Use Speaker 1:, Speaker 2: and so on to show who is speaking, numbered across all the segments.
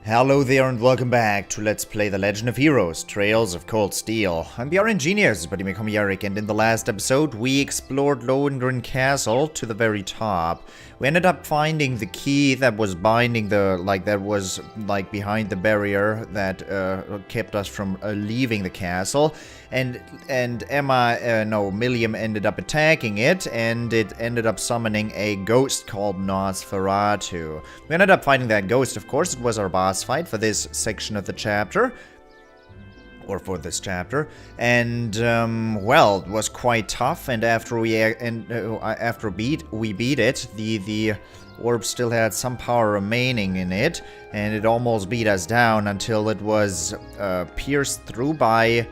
Speaker 1: Hello there and welcome back to Let's Play The Legend of Heroes, Trails of Cold Steel. I'm the RNGenius, but you may call me Eric, and in the last episode we explored Lohengrin Castle to the very top. We ended up finding the key that was binding the, behind the barrier that kept us from leaving the castle. And Milliam ended up attacking it, and it ended up summoning a ghost called Nosferatu. We ended up fighting that ghost, of course. It was our boss fight for this section of the chapter. Or for this chapter. And, well, it was quite tough, and after we beat it, the orb still had some power remaining in it, and it almost beat us down until it was pierced through by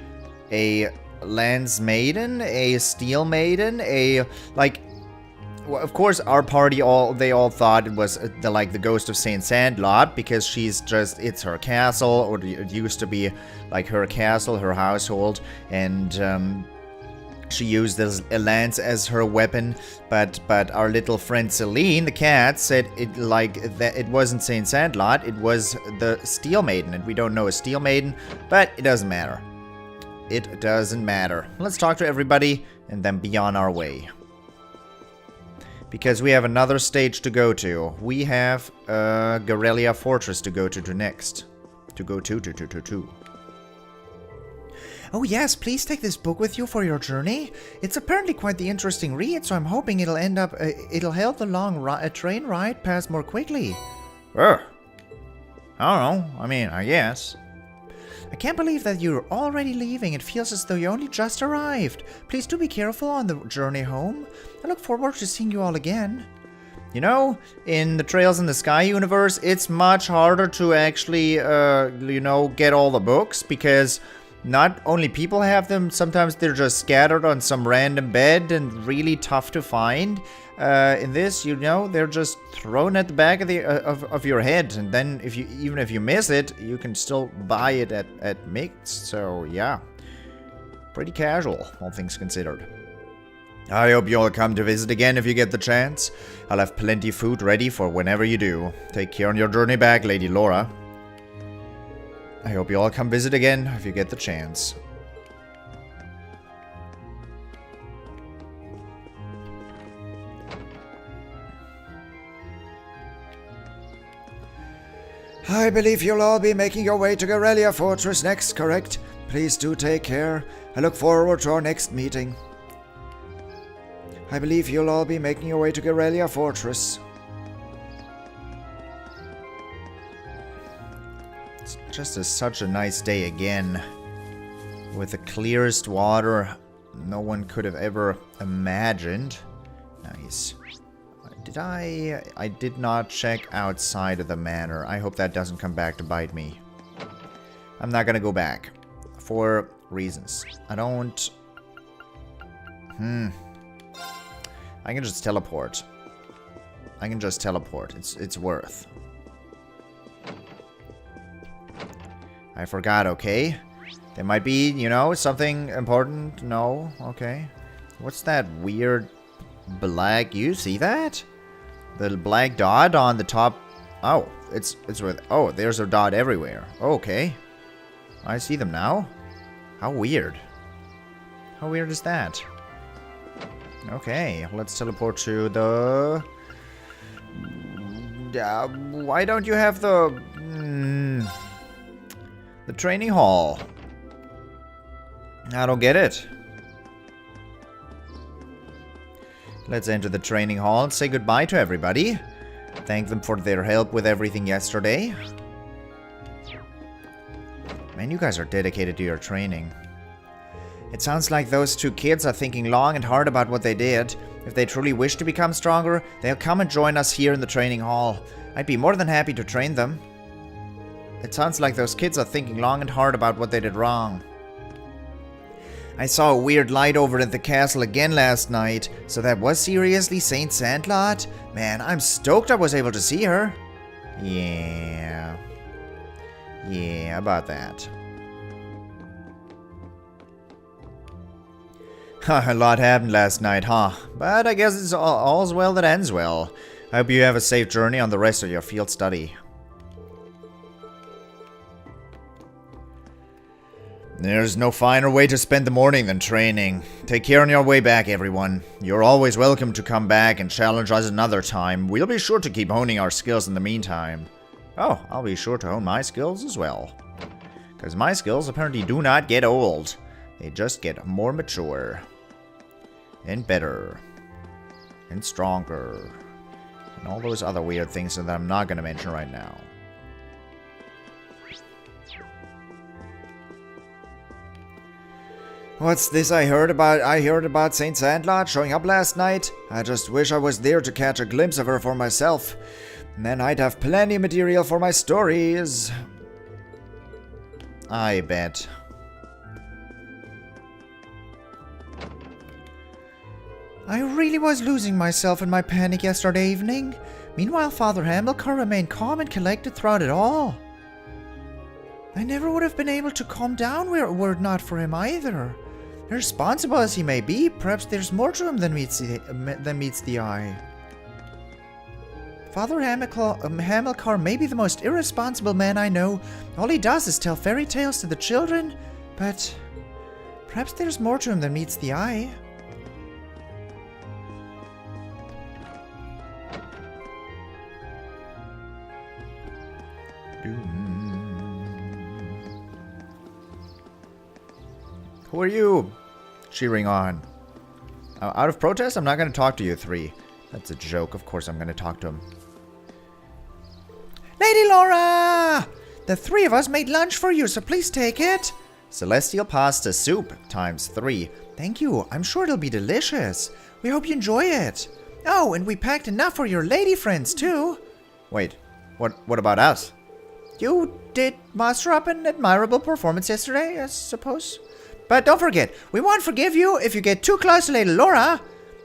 Speaker 1: a Lance Maiden, a Steel Maiden, well, of course, our party they all thought it was the ghost of Saint Sandlot, because it's her castle, or it used to be like her castle, her household, and she used a lance as her weapon. But our little friend Celine, the cat, said it wasn't Saint Sandlot, it was the Steel Maiden, and we don't know a Steel Maiden, but it doesn't matter. It doesn't matter. Let's talk to everybody and then be on our way. Because we have another stage to go to. We have Guerrilla Fortress to go to next. Oh yes, please take this book with you for your journey. It's apparently quite the interesting read, so I'm hoping it'll help the long train ride pass more quickly. I don't know. I mean, I guess. I can't believe that you're already leaving. It feels as though you only just arrived. Please do be careful on the journey home. I look forward to seeing you all again. You know, in the Trails in the Sky universe, it's much harder to actually, get all the books, because not only people have them, sometimes they're just scattered on some random bed and really tough to find. In this, they're just thrown at the back of your head, and then even if you miss it, you can still buy it at Mix. So yeah, pretty casual, all things considered. I hope you'll come to visit again if you get the chance. I'll have plenty of food ready for whenever you do. Take care on your journey back, Lady Laura. I hope you all come visit again if you get the chance. I believe you'll all be making your way to Guerrilla Fortress next, correct? Please do take care. I look forward to our next meeting. I believe you'll all be making your way to Guerrilla Fortress. It's just such a nice day again. With the clearest water no one could have ever imagined. Nice. I did not check outside of the manor. I hope that doesn't come back to bite me. I'm not gonna go back. For reasons. I don't... I can just teleport. It's worth. I forgot, okay? There might be, something important. No? Okay. What's that weird black... You see that? The black dot on the top. Oh, it's with. Oh, there's a dot everywhere. Okay, I see them now. How weird. How weird is that? Okay, let's teleport to the. Why don't you have the training hall? I don't get it. Let's enter the training hall and say goodbye to everybody. Thank them for their help with everything yesterday. Man, you guys are dedicated to your training. It sounds like those two kids are thinking long and hard about what they did. If they truly wish to become stronger, they'll come and join us here in the training hall. I'd be more than happy to train them. It sounds like those kids are thinking long and hard about what they did wrong. I saw a weird light over at the castle again last night, so that was seriously Saint Sandlot? Man, I'm stoked I was able to see her. Yeah, about that. A lot happened last night, huh? But I guess it's all's well that ends well. I hope you have a safe journey on the rest of your field study. There's no finer way to spend the morning than training. Take care on your way back, everyone. You're always welcome to come back and challenge us another time. We'll be sure to keep honing our skills in the meantime. Oh, I'll be sure to hone my skills as well. Because my skills apparently do not get old. They just get more mature. And better. And stronger. And all those other weird things that I'm not going to mention right now. What's this I heard about? I heard about St. Sandlot showing up last night. I just wish I was there to catch a glimpse of her for myself. And then I'd have plenty of material for my stories. I bet. I really was losing myself in my panic yesterday evening. Meanwhile, Father Hamilcar remained calm and collected throughout it all. I never would have been able to calm down were it not for him either. Irresponsible as he may be, perhaps there's more to him than meets the eye. Father Hamilcar may be the most irresponsible man I know. All he does is tell fairy tales to the children, but perhaps there's more to him than meets the eye. Who are you? Cheering on. Out of protest, I'm not going to talk to you three. That's a joke. Of course I'm going to talk to him. Lady Laura! The three of us made lunch for you, so please take it. Celestial pasta soup ×3. Thank you. I'm sure it'll be delicious. We hope you enjoy it. Oh, and we packed enough for your lady friends, too. Wait. What about us? You did muster up an admirable performance yesterday, I suppose. But don't forget, we won't forgive you if you get too close to Lady Laura.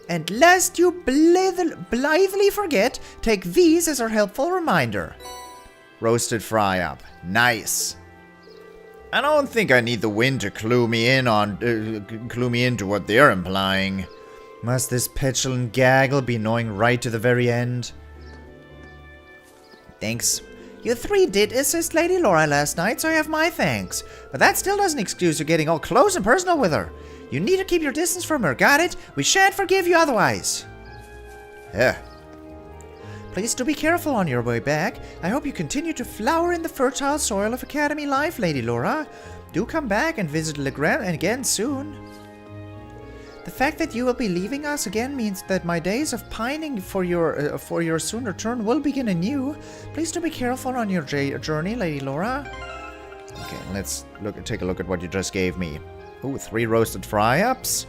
Speaker 1: And lest you blithely forget, take these as our helpful reminder. Roasted fry up. Nice. I don't think I need the wind to clue me into what they're implying. Must this petulant gaggle be annoying right to the very end? Thanks. You three did assist Lady Laura last night, so I have my thanks. But that still doesn't excuse you getting all close and personal with her. You need to keep your distance from her, got it? We shan't forgive you otherwise. Yeah. Please do be careful on your way back. I hope you continue to flower in the fertile soil of Academy life, Lady Laura. Do come back and visit Legrand again soon. The fact that you will be leaving us again means that my days of pining for your soon return will begin anew. Please do be careful on your journey, Lady Laura. Okay, let's take a look at what you just gave me. Ooh, 3 roasted fry-ups.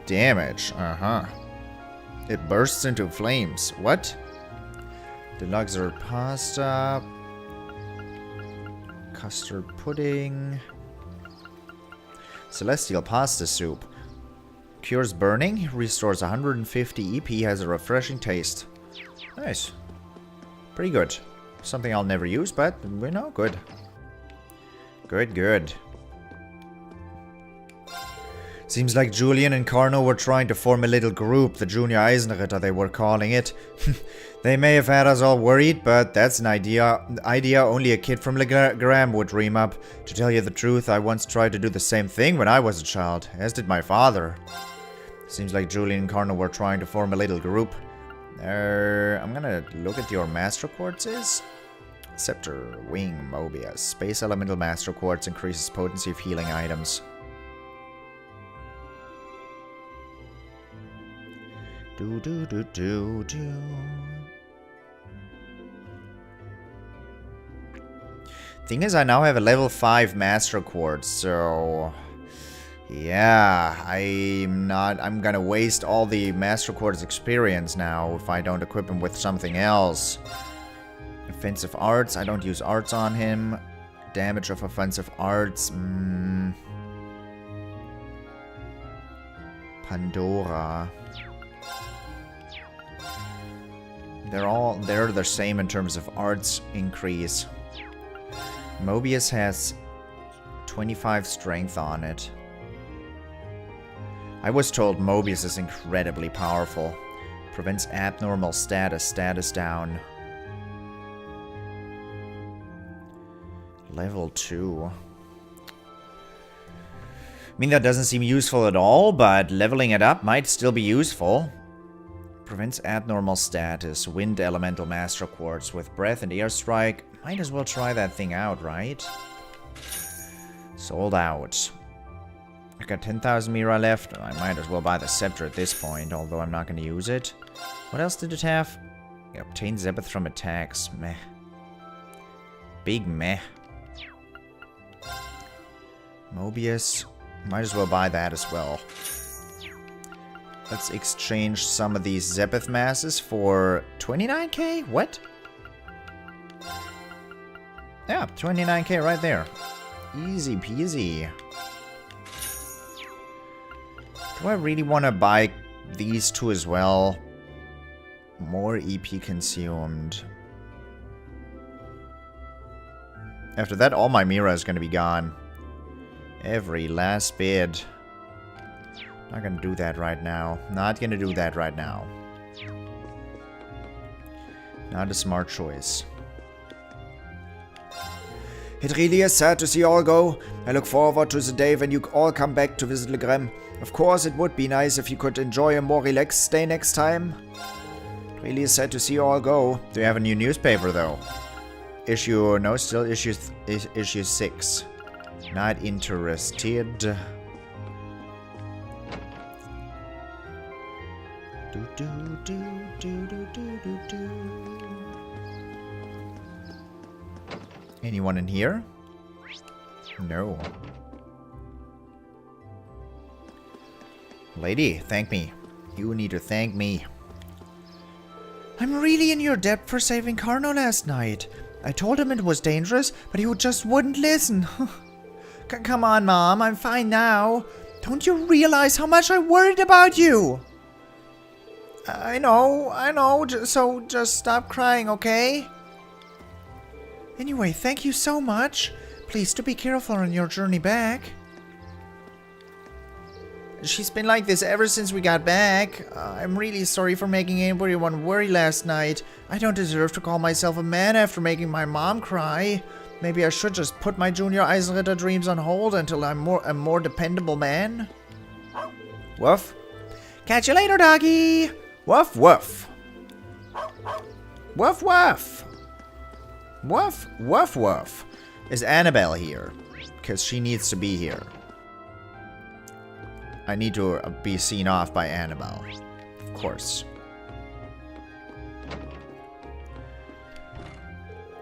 Speaker 1: Damage. It bursts into flames. What? Deluxe pasta. Custard pudding. Celestial pasta soup. Cures burning, restores 150 EP, has a refreshing taste. Nice. Pretty good. Something I'll never use, but, you know, good. Good. Seems like Julian and Carno were trying to form a little group, the Junior Eisenritter they were calling it. They may have had us all worried, but that's an idea only a kid from Legram would dream up. To tell you the truth, I once tried to do the same thing when I was a child, as did my father. Seems like Julian and Carno were trying to form a little group. I'm gonna look at your Master Quartzes. Scepter, Wing, Mobius. Space Elemental Master Quartz increases potency of healing items. Do. Thing is, I now have a level 5 Master Quartz, so... yeah, I'm gonna waste all the Master Quartz experience now if I don't equip him with something else. Offensive arts, I don't use arts on him. Damage of offensive arts, Pandora. They're the same in terms of arts increase. Mobius has 25 strength on it. I was told Mobius is incredibly powerful. Prevents abnormal status down. Level 2. mean, that doesn't seem useful at all, but leveling it up might still be useful. Prevents abnormal status. Wind Elemental Master Quartz with Breath and Airstrike. Might as well try that thing out, right? Sold out. I got 10,000 Mira left. I might as well buy the Scepter at this point, although I'm not going to use it. What else did it have? Obtain Zebeth from attacks. Meh. Big meh. Mobius. Might as well buy that as well. Let's exchange some of these Zebeth masses for 29k? What? Yeah, 29k right there. Easy peasy. Do I really want to buy these two as well? More EP consumed. After that, all my Mira is going to be gone. Every last bit. Not going to do that right now. Not going to do that right now. Not a smart choice. It really is sad to see you all go. I look forward to the day when you all come back to visit Legrem. Of course, it would be nice if you could enjoy a more relaxed stay next time. It really is sad to see you all go. Do you have a new newspaper, though? No, still issue 6. Not interested. Anyone in here? No. Lady, thank me. You need to thank me. I'm really in your debt for saving Carno last night. I told him it was dangerous, but he just wouldn't listen. Come on, Mom. I'm fine now. Don't you realize how much I worried about you? I know. So just stop crying, okay? Anyway, thank you so much. Please do be careful on your journey back. She's been like this ever since we got back. I'm really sorry for making everyone worry last night. I don't deserve to call myself a man after making my mom cry. Maybe I should just put my junior Eisenritter dreams on hold until I'm a more dependable man. Woof. Catch you later, doggy. Woof, woof. Woof, woof. Woof, woof, woof. Is Annabelle here? Because she needs to be here. I need to be seen off by Annabelle. Of course.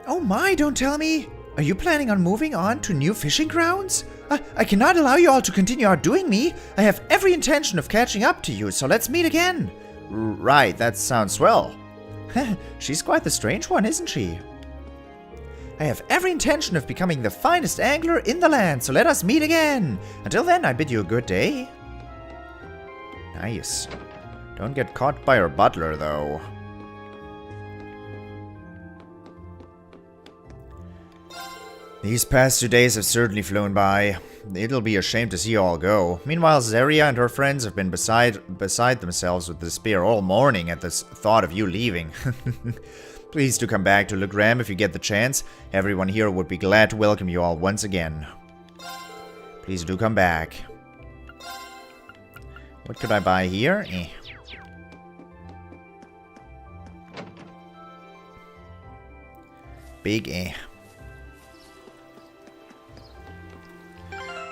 Speaker 1: Oh my, don't tell me! Are you planning on moving on to new fishing grounds? I cannot allow you all to continue outdoing me. I have every intention of catching up to you, so let's meet again. Right, that sounds swell. She's quite the strange one, isn't she? I have every intention of becoming the finest angler in the land, so let us meet again. Until then, I bid you a good day. Nice. Don't get caught by her butler, though. These past 2 days have certainly flown by. It'll be a shame to see you all go. Meanwhile, Zeria and her friends have been beside themselves with despair all morning at the thought of you leaving. Please do come back to Legrem if you get the chance. Everyone here would be glad to welcome you all once again. Please do come back. What could I buy here? Big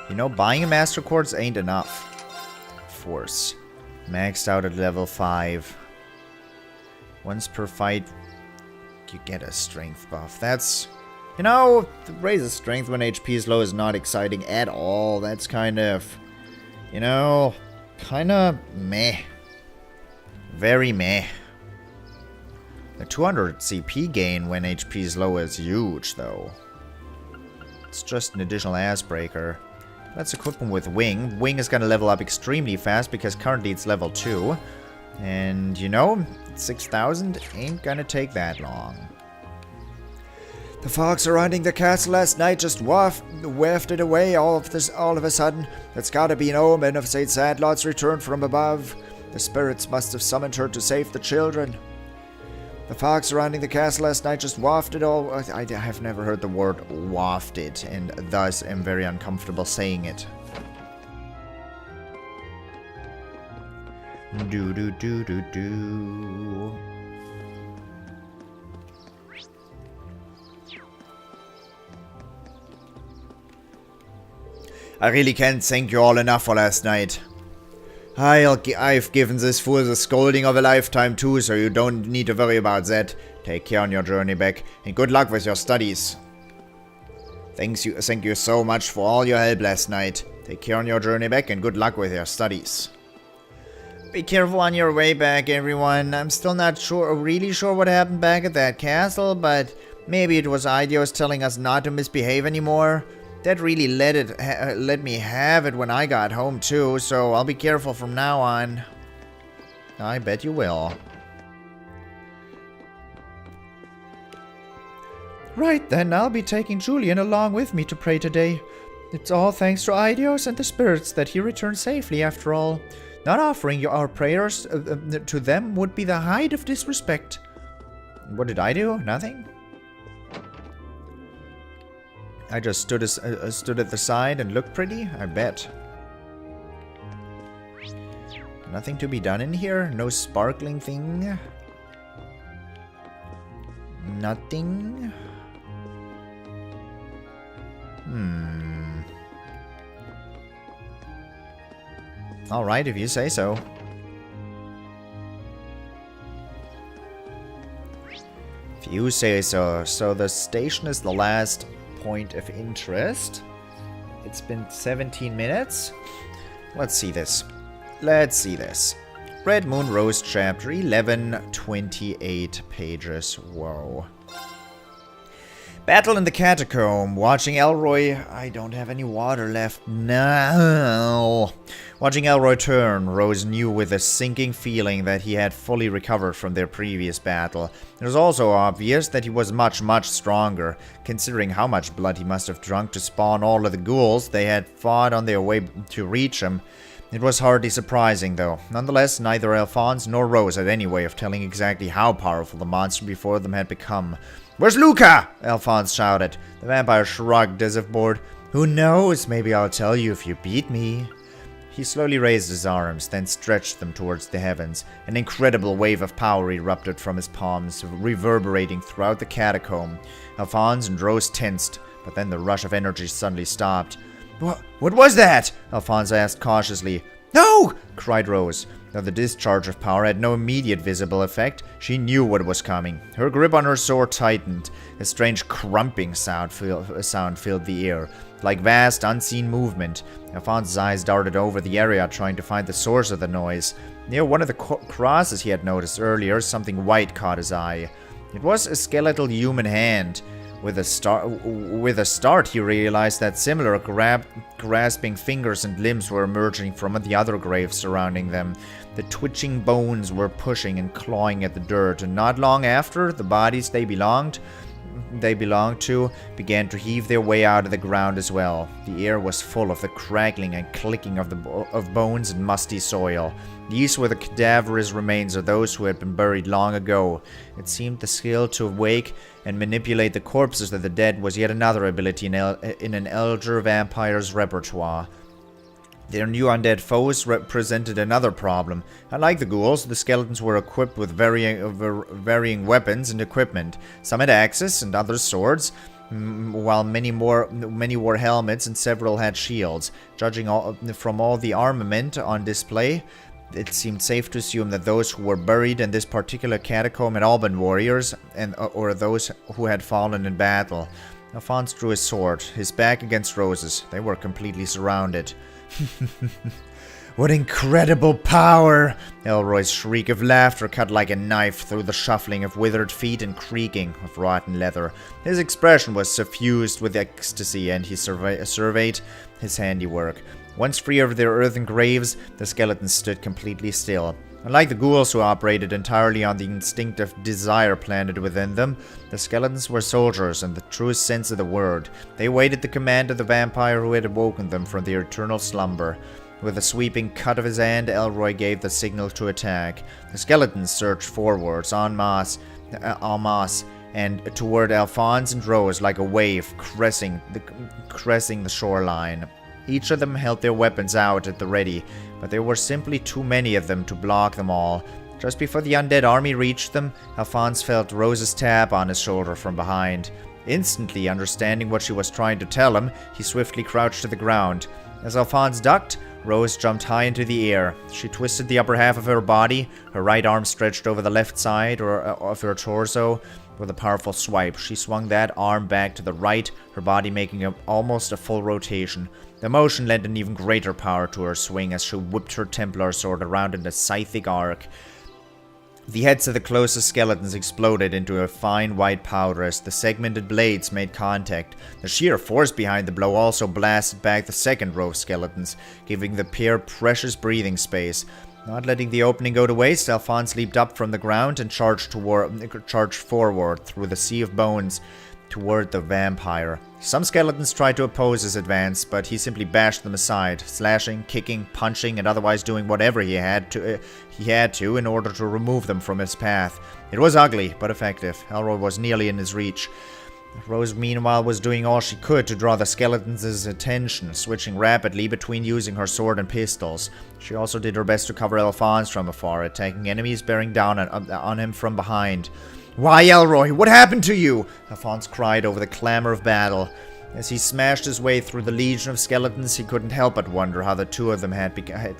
Speaker 1: You know, buying a Master Quartz ain't enough. Force. Maxed out at level 5. Once per fight, you get a strength buff. That's... You know, the raise of strength when HP is low is not exciting at all. That's kind of... You know... Kinda meh. Very meh. The 200 CP gain when HP is low is huge, though. It's just an additional ass breaker. Let's equip him with Wing. Wing is gonna level up extremely fast because currently it's level 2. And, you know, 6,000 ain't gonna take that long. The fog surrounding the castle last night just wafted away all of a sudden. That's gotta be an omen of Saint Sandlot's return from above. The spirits must have summoned her to save the children. The fog surrounding the castle last night just wafted all... I have never heard the word wafted, and thus am very uncomfortable saying it. Do do do do do. I really can't thank you all enough for last night. I've given this fool the scolding of a lifetime too, so you don't need to worry about that. Take care on your journey back, and good luck with your studies. Thank you so much for all your help last night. Take care on your journey back, and good luck with your studies. Be careful on your way back, everyone. I'm still not really sure what happened back at that castle, but maybe it was Eidos telling us not to misbehave anymore. That really let me have it when I got home too, so I'll be careful from now on. I bet you will. Right then, I'll be taking Julian along with me to pray today. It's all thanks to Eidos and the spirits that he returned safely after all. Not offering our prayers to them would be the height of disrespect. What did I do? Nothing? I just stood at the side and looked pretty? I bet. Nothing to be done in here? No sparkling thing? Nothing? Alright, if you say so. If you say so. So the station is the last point of interest. It's been 17 minutes. Let's see this. Red Moon Rose chapter 11, 28 pages. Whoa. Battle in the catacomb. Watching Elroy... I don't have any water left. No. Watching Elroy turn, Rose knew with a sinking feeling that he had fully recovered from their previous battle. It was also obvious that he was much, much stronger, considering how much blood he must have drunk to spawn all of the ghouls they had fought on their way to reach him. It was hardly surprising, though. Nonetheless, neither Alphonse nor Rose had any way of telling exactly how powerful the monster before them had become. "Where's Luca?" Alphonse shouted. The vampire shrugged as if bored. "Who knows? Maybe I'll tell you if you beat me." He slowly raised his arms, then stretched them towards the heavens. An incredible wave of power erupted from his palms, reverberating throughout the catacomb. Alphonse and Rose tensed, but then the rush of energy suddenly stopped. What was that?" Alphonse asked cautiously. "No!" cried Rose. Though the discharge of power had no immediate visible effect, she knew what was coming. Her grip on her sword tightened. A strange crumping sound filled the air, like vast, unseen movement. Alphonse's eyes darted over the area, trying to find the source of the noise. Near one of the crosses he had noticed earlier, something white caught his eye. It was a skeletal human hand. With a start, he realized that similar grasping fingers and limbs were emerging from the other graves surrounding them. The twitching bones were pushing and clawing at the dirt, and not long after, the bodies they belonged to began to heave their way out of the ground as well. The air was full of the crackling and clicking of bones and musty soil. These were the cadaverous remains of those who had been buried long ago. It seemed the skill to awake and manipulate the corpses of the dead was yet another ability in an elder vampire's repertoire. Their new undead foes represented another problem. Unlike the ghouls, the skeletons were equipped with varying weapons and equipment. Some had axes and others swords, while many wore helmets and several had shields. Judging from all the armament on display, it seemed safe to assume that those who were buried in this particular catacomb had all been warriors, or those who had fallen in battle. Alphonse drew his sword, his back against Rose's. They were completely surrounded. What incredible power! Elroy's shriek of laughter cut like a knife through the shuffling of withered feet and creaking of rotten leather. His expression was suffused with ecstasy, and he surveyed his handiwork. Once free of their earthen graves, the skeletons stood completely still. Unlike the ghouls who operated entirely on the instinctive desire planted within them, the skeletons were soldiers in the truest sense of the word. They waited the command of the vampire who had awoken them from their eternal slumber. With a sweeping cut of his hand, Elroy gave the signal to attack. The skeletons surged forwards en masse, and toward Alphonse and Rose like a wave caressing the shoreline. Each of them held their weapons out at the ready, but there were simply too many of them to block them all. Just before the undead army reached them, Alphonse felt Rose's tap on his shoulder from behind. Instantly understanding what she was trying to tell him, he swiftly crouched to the ground. As Alphonse ducked, Rose jumped high into the air. She twisted the upper half of her body, her right arm stretched over the left side of her torso. With a powerful swipe, she swung that arm back to the right, her body making almost a full rotation. The motion lent an even greater power to her swing as she whipped her Templar sword around in a scythic arc. The heads of the closest skeletons exploded into a fine white powder as the segmented blades made contact. The sheer force behind the blow also blasted back the second row of skeletons, giving the pair precious breathing space. Not letting the opening go to waste, Alphonse leaped up from the ground and charged forward through the sea of bones toward the vampire. Some skeletons tried to oppose his advance, but he simply bashed them aside, slashing, kicking, punching, and otherwise doing whatever he had to in order to remove them from his path. It was ugly, but effective. Elroy was nearly in his reach. Rose, meanwhile, was doing all she could to draw the skeletons' attention, switching rapidly between using her sword and pistols. She also did her best to cover Alphonse from afar, attacking enemies bearing down on him from behind. "Why, Elroy, what happened to you?" Alphonse cried over the clamor of battle. As he smashed his way through the legion of skeletons, he couldn't help but wonder how the two of them had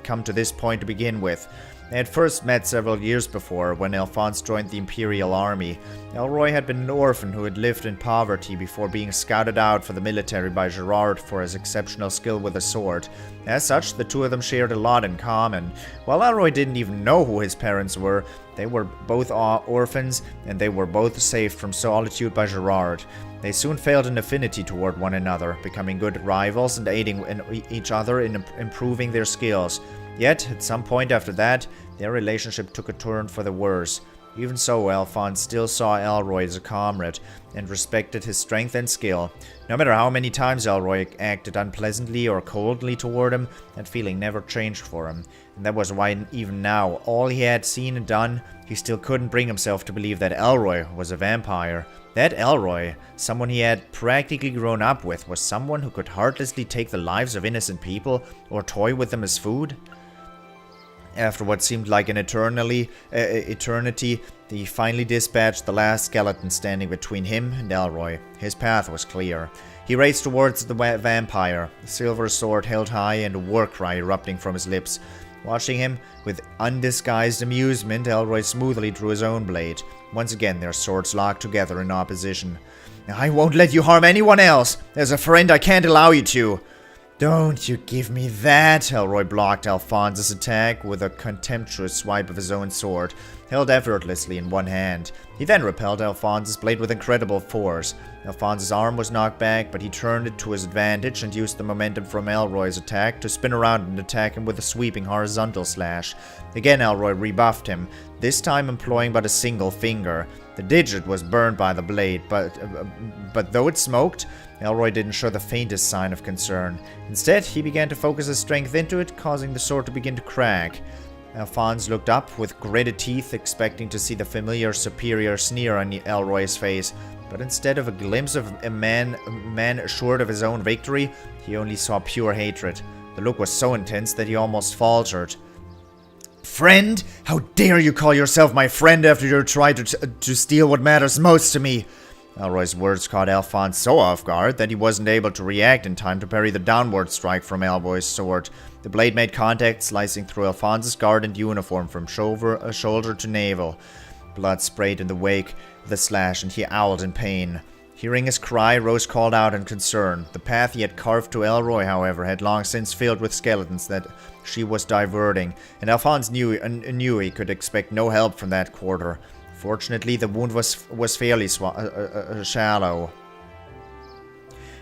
Speaker 1: come to this point to begin with. They had first met several years before, when Alphonse joined the Imperial Army. Elroy had been an orphan who had lived in poverty before being scouted out for the military by Gerard for his exceptional skill with a sword. As such, the two of them shared a lot in common. While Elroy didn't even know who his parents were, they were both orphans, and they were both saved from solitude by Gerard. They soon felt an affinity toward one another, becoming good rivals and aiding each other in improving their skills. Yet, at some point after that, their relationship took a turn for the worse. Even so, Alphonse still saw Elroy as a comrade, and respected his strength and skill. No matter how many times Elroy acted unpleasantly or coldly toward him, that feeling never changed for him. And that was why even now, all he had seen and done, he still couldn't bring himself to believe that Elroy was a vampire. That Elroy, someone he had practically grown up with, was someone who could heartlessly take the lives of innocent people, or toy with them as food? After what seemed like an eternity, he finally dispatched the last skeleton standing between him and Elroy. His path was clear. He raced towards the vampire, the silver sword held high and a war cry erupting from his lips. Watching him with undisguised amusement, Elroy smoothly drew his own blade. Once again, their swords locked together in opposition. "I won't let you harm anyone else! As a friend, I can't allow you to!" "Don't you give me that!" Elroy blocked Alphonse's attack with a contemptuous swipe of his own sword, held effortlessly in one hand. He then repelled Alphonse's blade with incredible force. Alphonse's arm was knocked back, but he turned it to his advantage and used the momentum from Elroy's attack to spin around and attack him with a sweeping horizontal slash. Again, Elroy rebuffed him, this time employing but a single finger. The digit was burned by the blade, but though it smoked, Elroy didn't show the faintest sign of concern. Instead, he began to focus his strength into it, causing the sword to begin to crack. Alphonse looked up with gritted teeth, expecting to see the familiar superior sneer on Elroy's face, but instead of a glimpse of a man assured of his own victory, he only saw pure hatred. The look was so intense that he almost faltered. "Friend? How dare you call yourself my friend after you tried to steal what matters most to me?" Elroy's words caught Alphonse so off guard that he wasn't able to react in time to parry the downward strike from Elroy's sword. The blade made contact, slicing through Alphonse's gardened uniform from shoulder to navel. Blood sprayed in the wake of the slash, and he owled in pain. Hearing his cry, Rose called out in concern. The path he had carved to Elroy, however, had long since filled with skeletons that she was diverting, and Alphonse knew he could expect no help from that quarter. Fortunately, the wound was fairly shallow.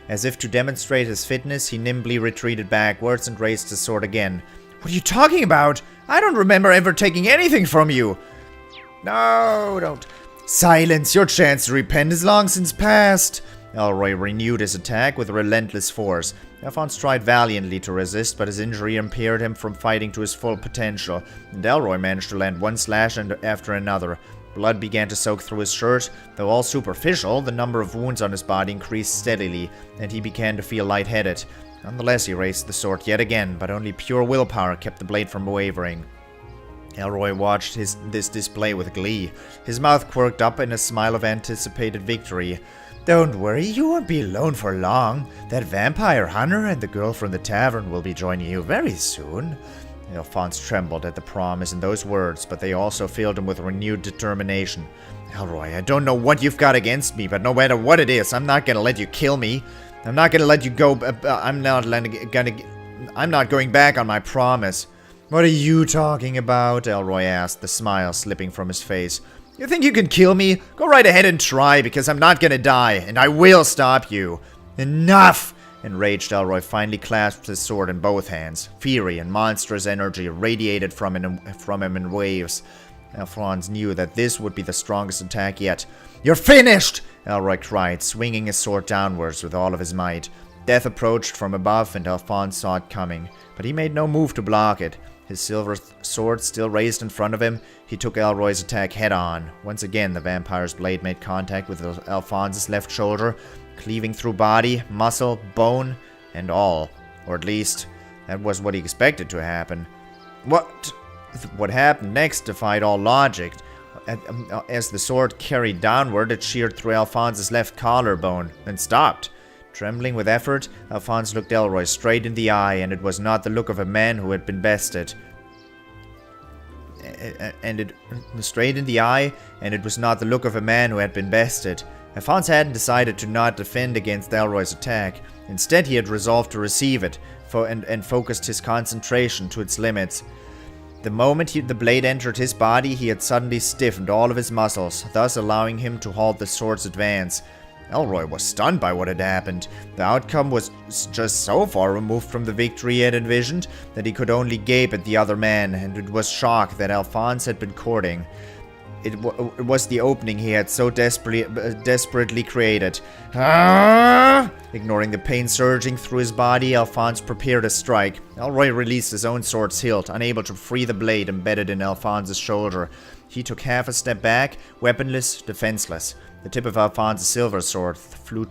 Speaker 1: As if to demonstrate his fitness, he nimbly retreated backwards and raised his sword again. "What are you talking about? I don't remember ever taking anything from you!" "No, don't." "Silence! Your chance to repent is long since past!" Elroy renewed his attack with relentless force. Alphonse tried valiantly to resist, but his injury impaired him from fighting to his full potential, and Elroy managed to land one slash after another. Blood began to soak through his shirt. Though all superficial, the number of wounds on his body increased steadily, and he began to feel lightheaded. Nonetheless, he raised the sword yet again, but only pure willpower kept the blade from wavering. Elroy watched this display with glee. His mouth quirked up in a smile of anticipated victory. "Don't worry, you won't be alone for long. That vampire hunter and the girl from the tavern will be joining you very soon." Alphonse trembled at the promise in those words, but they also filled him with renewed determination. "Elroy, I don't know what you've got against me, but no matter what it is, I'm not gonna let you kill me. I'm not gonna let you go. I'm not going back on my promise." "What are you talking about?" Elroy asked, the smile slipping from his face. "You think you can kill me? Go right ahead and try, because I'm not gonna die, and I will stop you." "Enough!" Enraged, Elroy finally clasped his sword in both hands. Fury and monstrous energy radiated from him in waves. Alphonse knew that this would be the strongest attack yet. "You're finished!" Elroy cried, swinging his sword downwards with all of his might. Death approached from above, and Alphonse saw it coming, but he made no move to block it. His silver sword still raised in front of him, he took Elroy's attack head-on. Once again, the vampire's blade made contact with Alphonse's left shoulder, cleaving through body, muscle, bone, and all. Or at least, that was what he expected to happen. What happened next defied all logic. As the sword carried downward, it sheared through Alphonse's left collarbone, then stopped. Trembling with effort, Alphonse looked Elroy straight in the eye, and it was not the look of a man who had been bested. Straight in the eye, and it was not the look of a man who had been bested. Alphonse hadn't decided to not defend against Elroy's attack. Instead, he had resolved to receive it, and focused his concentration to its limits. The moment the blade entered his body, he had suddenly stiffened all of his muscles, thus allowing him to halt the sword's advance. Elroy was stunned by what had happened. The outcome was just so far removed from the victory he had envisioned that he could only gape at the other man, and it was shock that Alphonse had been courting. It was the opening he had so desperately created. Ah! Ignoring the pain surging through his body, Alphonse prepared a strike. Elroy released his own sword's hilt, unable to free the blade embedded in Alphonse's shoulder. He took half a step back, weaponless, defenseless. The tip of Alphonse's silver sword flew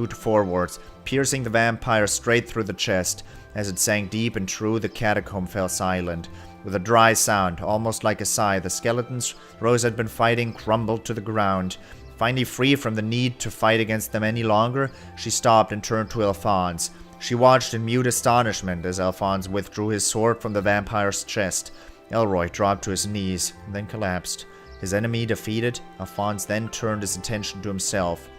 Speaker 1: forwards, piercing the vampire straight through the chest. As it sank deep and true, the catacomb fell silent. With a dry sound, almost like a sigh, the skeletons Rose had been fighting crumbled to the ground. Finally free from the need to fight against them any longer, she stopped and turned to Alphonse. She watched in mute astonishment as Alphonse withdrew his sword from the vampire's chest. Elroy dropped to his knees, then collapsed. His enemy defeated, Alphonse then turned his attention to himself.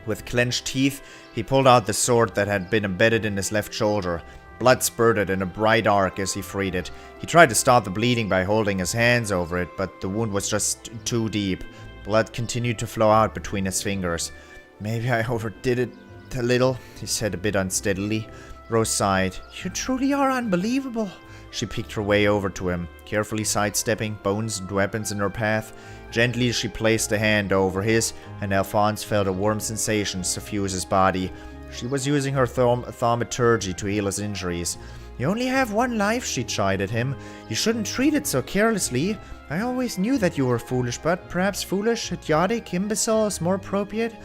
Speaker 1: With clenched teeth, he pulled out the sword that had been embedded in his left shoulder. Blood spurted in a bright arc as he freed it. He tried to stop the bleeding by holding his hands over it, but the wound was just too deep. Blood continued to flow out between his fingers. "Maybe I overdid it a little," he said a bit unsteadily. Rose sighed. "You truly are unbelievable." She picked her way over to him, carefully sidestepping bones and weapons in her path. Gently she placed a hand over his, and Alphonse felt a warm sensation suffuse his body. She was using her thaumaturgy to heal his injuries. "You only have one life," she chided him. "You shouldn't treat it so carelessly. I always knew that you were foolish, but perhaps foolish, idiotic, imbecile is more appropriate.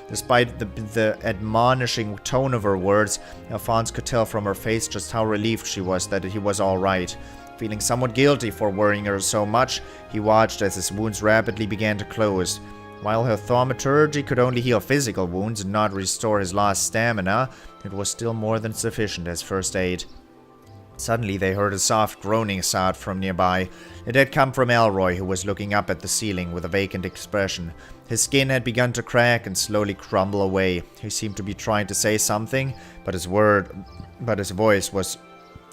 Speaker 1: Despite the admonishing tone of her words, Alphonse could tell from her face just how relieved she was that he was all right. Feeling somewhat guilty for worrying her so much, he watched as his wounds rapidly began to close. While her thaumaturgy could only heal physical wounds and not restore his lost stamina, it was still more than sufficient as first aid. Suddenly they heard a soft groaning sound from nearby. It had come from Elroy, who was looking up at the ceiling with a vacant expression. His skin had begun to crack and slowly crumble away. He seemed to be trying to say something, but his voice was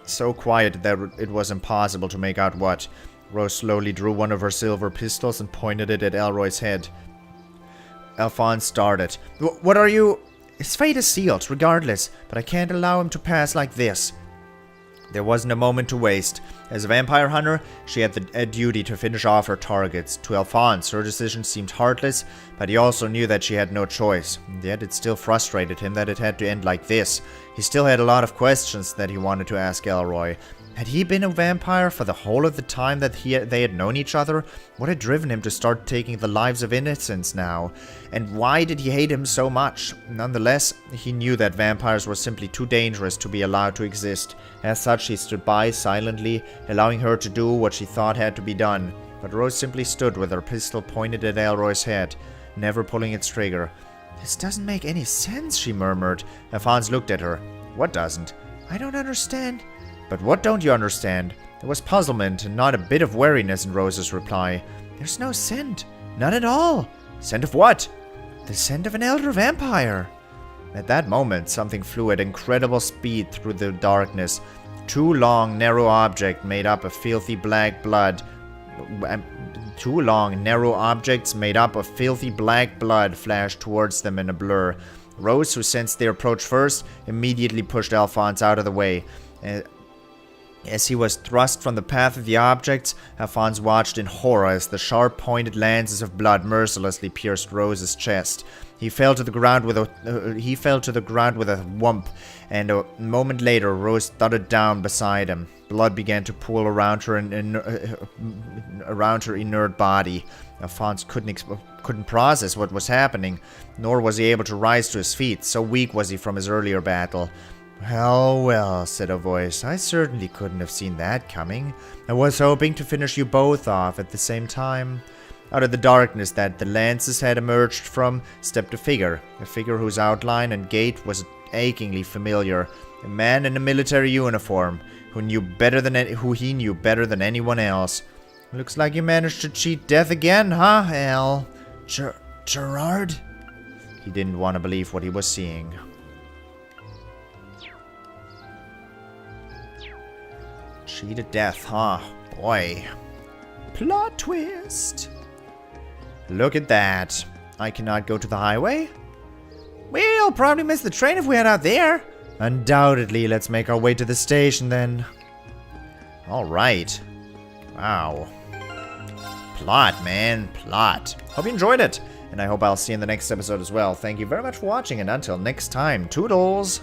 Speaker 1: so quiet that it was impossible to make out what. Rose slowly drew one of her silver pistols and pointed it at Elroy's head. Alphonse started. "What are you—" "His fate is sealed, regardless, but I can't allow him to pass like this." There wasn't a moment to waste. As a vampire hunter, she had a duty to finish off her targets. To Alphonse, her decision seemed heartless, but he also knew that she had no choice. Yet it still frustrated him that it had to end like this. He still had a lot of questions that he wanted to ask Elroy. Had he been a vampire for the whole of the time that they had known each other? What had driven him to start taking the lives of innocents now? And why did he hate him so much? Nonetheless, he knew that vampires were simply too dangerous to be allowed to exist. As such, he stood by silently, allowing her to do what she thought had to be done. But Rose simply stood with her pistol pointed at Elroy's head, never pulling its trigger. "This doesn't make any sense," she murmured. Alphonse looked at her. "What doesn't?" "I don't understand." "But what don't you understand?" There was puzzlement and not a bit of wariness in Rose's reply. "There's no scent. None at all." "Scent of what?" "The scent of an elder vampire." At that moment, something flew at incredible speed through the darkness. Two long, narrow objects made up of filthy black blood flashed towards them in a blur. Rose, who sensed their approach first, immediately pushed Alphonse out of the way. As he was thrust from the path of the objects, Alphonse watched in horror as the sharp-pointed lances of blood mercilessly pierced Rose's chest. He fell to the ground with a whump, and a moment later, Rose thudded down beside him. Blood began to pool around her inert body. Alphonse couldn't process what was happening, nor was he able to rise to his feet. So weak was he from his earlier battle. "Well, well," said a voice. "I certainly couldn't have seen that coming. I was hoping to finish you both off at the same time." Out of the darkness that the lances had emerged from stepped a figure whose outline and gait was achingly familiar. A man in a military uniform, who he knew better than anyone else. "Looks like you managed to cheat death again, huh, Al?" Gerard?" He didn't want to believe what he was seeing. Cheated death, huh? Boy. Plot twist. Look at that. I cannot go to the highway? We'll probably miss the train if we head out there. Undoubtedly, let's make our way to the station then. Alright. Wow. Plot, man. Plot. Hope you enjoyed it. And I hope I'll see you in the next episode as well. Thank you very much for watching, and until next time, toodles!